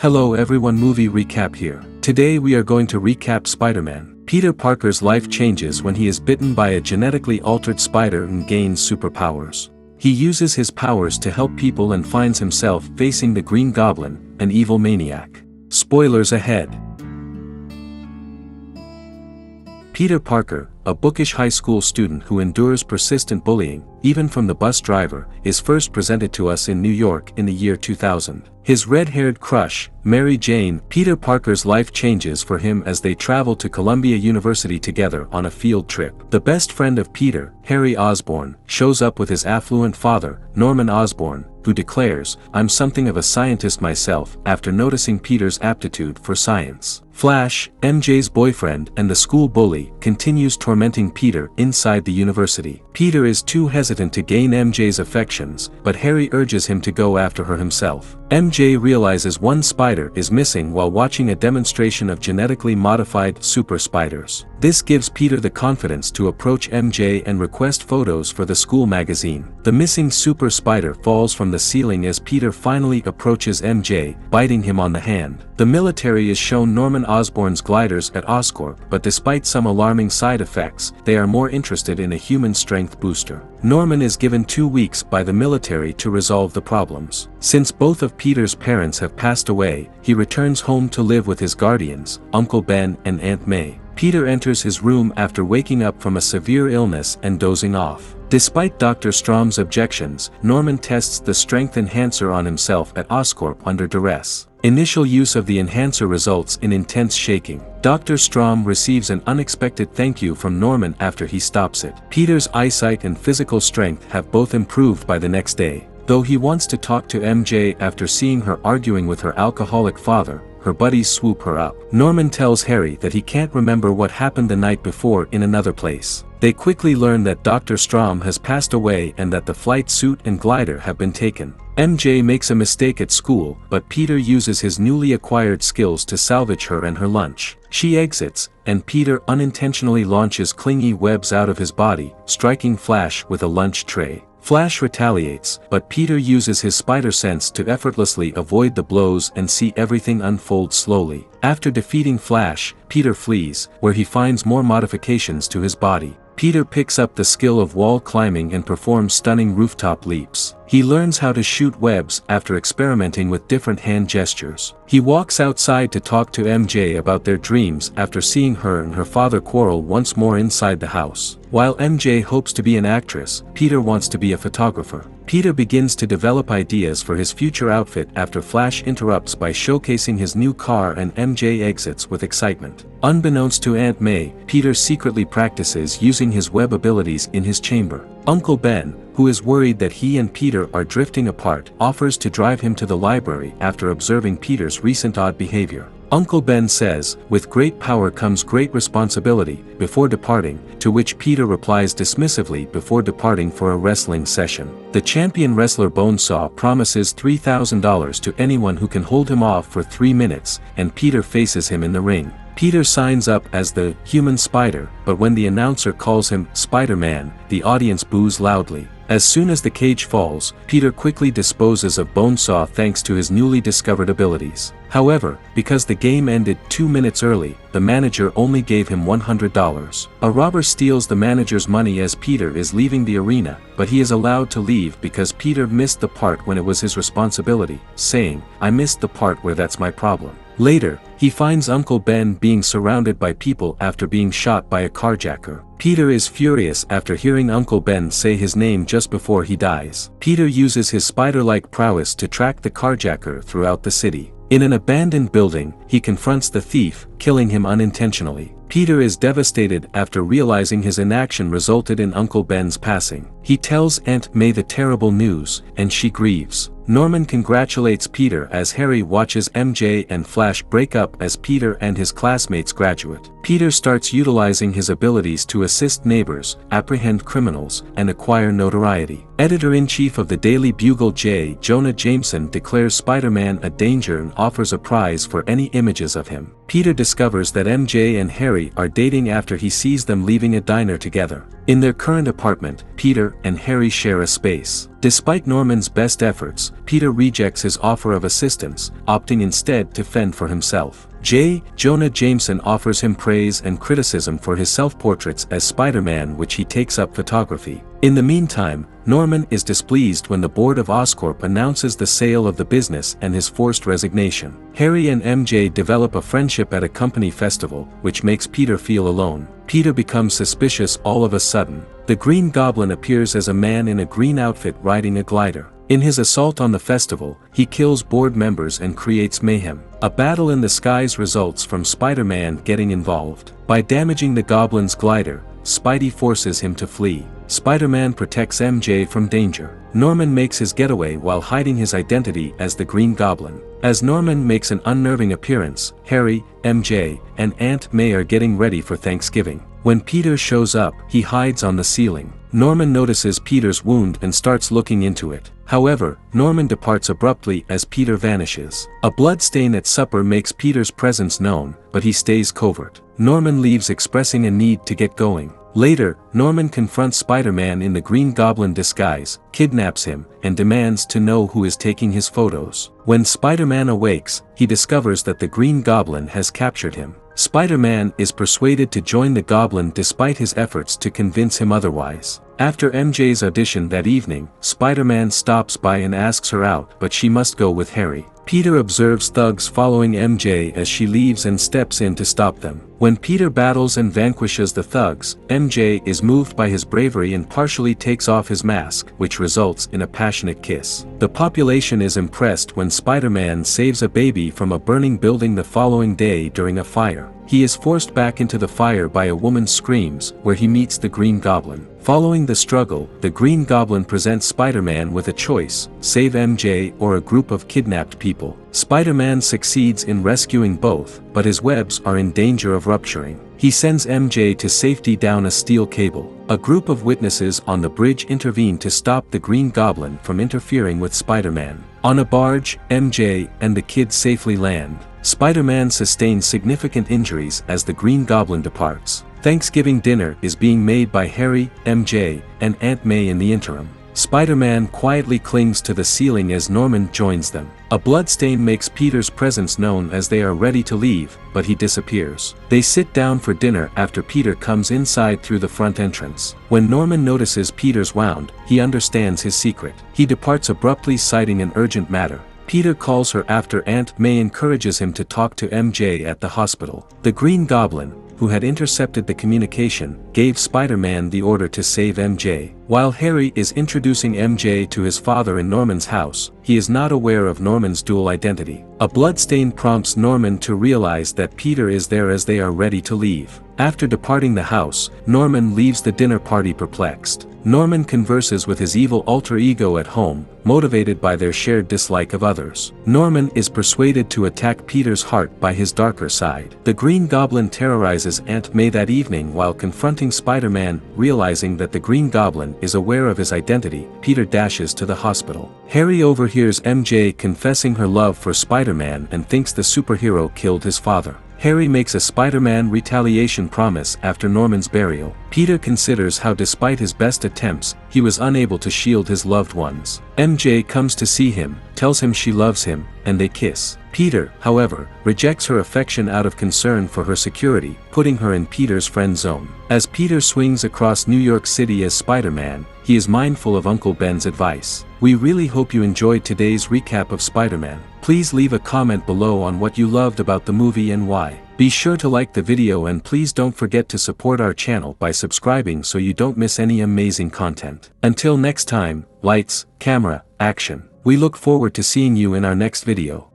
Hello everyone, Movie Recap here. Today we are going to recap Spider-Man. Peter Parker's life changes when he is bitten by a genetically altered spider and gains superpowers. He uses his powers to help people and finds himself facing the Green Goblin, an evil maniac. Spoilers ahead. Peter Parker, a bookish high school student who endures persistent bullying, even from the bus driver, is first presented to us in New York in the year 2000. His red-haired crush, Mary Jane. Peter Parker's life changes for him as they travel to Columbia University together on a field trip. The best friend of Peter, Harry Osborn, shows up with his affluent father, Norman Osborn, who declares, "I'm something of a scientist myself," after noticing Peter's aptitude for science. Flash, MJ's boyfriend and the school bully, continues tormenting Peter inside the university. Peter is too hesitant to gain MJ's affections, but Harry urges him to go after her himself. MJ realizes one spider is missing while watching a demonstration of genetically modified super spiders. This gives Peter the confidence to approach MJ and request photos for the school magazine. The missing super spider falls from the ceiling as Peter finally approaches MJ, biting him on the hand. The military is shown Norman Osborn's gliders at Oscorp, but despite some alarming side effects, they are more interested in a human strength booster. Norman is given 2 weeks by the military to resolve the problems. Since both of Peter's parents have passed away, he returns home to live with his guardians, Uncle Ben and Aunt May. Peter enters his room after waking up from a severe illness and dozing off. Despite Dr. Strom's objections, Norman tests the strength enhancer on himself at Oscorp under duress. Initial use of the enhancer results in intense shaking. Dr. Strom receives an unexpected thank you from Norman after he stops it. Peter's eyesight and physical strength have both improved by the next day. Though he wants to talk to MJ after seeing her arguing with her alcoholic father, her buddies swoop her up. Norman tells Harry that he can't remember what happened the night before in another place. They quickly learn that Dr. Strom has passed away and that the flight suit and glider have been taken. MJ makes a mistake at school, but Peter uses his newly acquired skills to salvage her and her lunch. She exits, and Peter unintentionally launches clingy webs out of his body, striking Flash with a lunch tray. Flash retaliates, but Peter uses his spider sense to effortlessly avoid the blows and see everything unfold slowly. After defeating Flash, Peter flees, where he finds more modifications to his body. Peter picks up the skill of wall climbing and performs stunning rooftop leaps. He learns how to shoot webs after experimenting with different hand gestures. He walks outside to talk to MJ about their dreams after seeing her and her father quarrel once more inside the house. While MJ hopes to be an actress, Peter wants to be a photographer. Peter begins to develop ideas for his future outfit after Flash interrupts by showcasing his new car and MJ exits with excitement. Unbeknownst to Aunt May, Peter secretly practices using his web abilities in his chamber. Uncle Ben, who is worried that he and Peter are drifting apart, offers to drive him to the library after observing Peter's recent odd behavior. Uncle Ben says, "With great power comes great responsibility," before departing, to which Peter replies dismissively before departing for a wrestling session. The champion wrestler Bonesaw promises $3,000 to anyone who can hold him off for 3 minutes, and Peter faces him in the ring. Peter signs up as the human spider, but when the announcer calls him Spider-Man, the audience boos loudly. As soon as the cage falls, Peter quickly disposes of Bonesaw thanks to his newly discovered abilities. However, because the game ended 2 minutes early, the manager only gave him $100. A robber steals the manager's money as Peter is leaving the arena, but he is allowed to leave because Peter missed the part when it was his responsibility, saying, "I missed the part where that's my problem." Later, he finds Uncle Ben being surrounded by people after being shot by a carjacker. Peter is furious after hearing Uncle Ben say his name just before he dies. Peter uses his spider-like prowess to track the carjacker throughout the city. In an abandoned building, he confronts the thief, killing him unintentionally. Peter is devastated after realizing his inaction resulted in Uncle Ben's passing. He tells Aunt May the terrible news, and she grieves. Norman congratulates Peter as Harry watches MJ and Flash break up as Peter and his classmates graduate. Peter starts utilizing his abilities to assist neighbors, apprehend criminals, and acquire notoriety. Editor-in-chief of the Daily Bugle J. Jonah Jameson declares Spider-Man a danger and offers a prize for any images of him. Peter discovers that MJ and Harry are dating after he sees them leaving a diner together. In their current apartment, Peter and Harry share a space. Despite Norman's best efforts, Peter rejects his offer of assistance, opting instead to fend for himself. J. Jonah Jameson offers him praise and criticism for his self-portraits as Spider-Man, which he takes up photography. In the meantime, Norman is displeased when the board of Oscorp announces the sale of the business and his forced resignation. Harry and MJ develop a friendship at a company festival, which makes Peter feel alone. Peter becomes suspicious all of a sudden. The Green Goblin appears as a man in a green outfit riding a glider. In his assault on the festival, he kills board members and creates mayhem. A battle in the skies results from Spider-Man getting involved. By damaging the Goblin's glider, Spidey forces him to flee. Spider-Man protects MJ from danger. Norman makes his getaway while hiding his identity as the Green Goblin. As Norman makes an unnerving appearance, Harry, MJ, and Aunt May are getting ready for Thanksgiving. When Peter shows up, he hides on the ceiling. Norman notices Peter's wound and starts looking into it. However, Norman departs abruptly as Peter vanishes. A blood stain at supper makes Peter's presence known, but he stays covert. Norman leaves expressing a need to get going. Later, Norman confronts Spider-Man in the Green Goblin disguise, kidnaps him, and demands to know who is taking his photos. When Spider-Man awakes, he discovers that the Green Goblin has captured him. Spider-Man is persuaded to join the Goblin despite his efforts to convince him otherwise. After MJ's audition that evening, Spider-Man stops by and asks her out, but she must go with Harry. Peter observes thugs following MJ as she leaves and steps in to stop them. When Peter battles and vanquishes the thugs, MJ is moved by his bravery and partially takes off his mask, which results in a passionate kiss. The population is impressed when Spider-Man saves a baby from a burning building the following day during a fire. He is forced back into the fire by a woman's screams, where he meets the Green Goblin. Following the struggle, the Green Goblin presents Spider-Man with a choice: save MJ or a group of kidnapped people. Spider-Man succeeds in rescuing both, but his webs are in danger of rupturing. He sends MJ to safety down a steel cable. A group of witnesses on the bridge intervene to stop the Green Goblin from interfering with Spider-Man. On a barge, MJ and the kids safely land. Spider-Man sustains significant injuries as the Green Goblin departs. Thanksgiving dinner is being made by Harry, MJ, and Aunt May in the interim. Spider-Man quietly clings to the ceiling as Norman joins them. A bloodstain makes Peter's presence known as they are ready to leave, but he disappears. They sit down for dinner after Peter comes inside through the front entrance. When Norman notices Peter's wound, he understands his secret. He departs abruptly, citing an urgent matter. Peter calls her after Aunt May encourages him to talk to MJ at the hospital. The Green Goblin, who had intercepted the communication, gave Spider-Man the order to save MJ. While Harry is introducing MJ to his father in Norman's house, he is not aware of Norman's dual identity. A bloodstain prompts Norman to realize that Peter is there as they are ready to leave. After departing the house, Norman leaves the dinner party perplexed. Norman converses with his evil alter ego at home, motivated by their shared dislike of others. Norman is persuaded to attack Peter's heart by his darker side. The Green Goblin terrorizes Aunt May that evening while confronting Spider-Man. Realizing that the Green Goblin is aware of his identity, Peter dashes to the hospital. Harry overhears MJ confessing her love for Spider-Man and thinks the superhero killed his father. Harry makes a Spider-Man retaliation promise after Norman's burial. Peter considers how despite his best attempts, he was unable to shield his loved ones. MJ comes to see him, tells him she loves him, and they kiss. Peter, however, rejects her affection out of concern for her security, putting her in Peter's friend zone. As Peter swings across New York City as Spider-Man, he is mindful of Uncle Ben's advice. We really hope you enjoyed today's recap of Spider-Man. Please leave a comment below on what you loved about the movie and why. Be sure to like the video and please don't forget to support our channel by subscribing so you don't miss any amazing content. Until next time, lights, camera, action. We look forward to seeing you in our next video.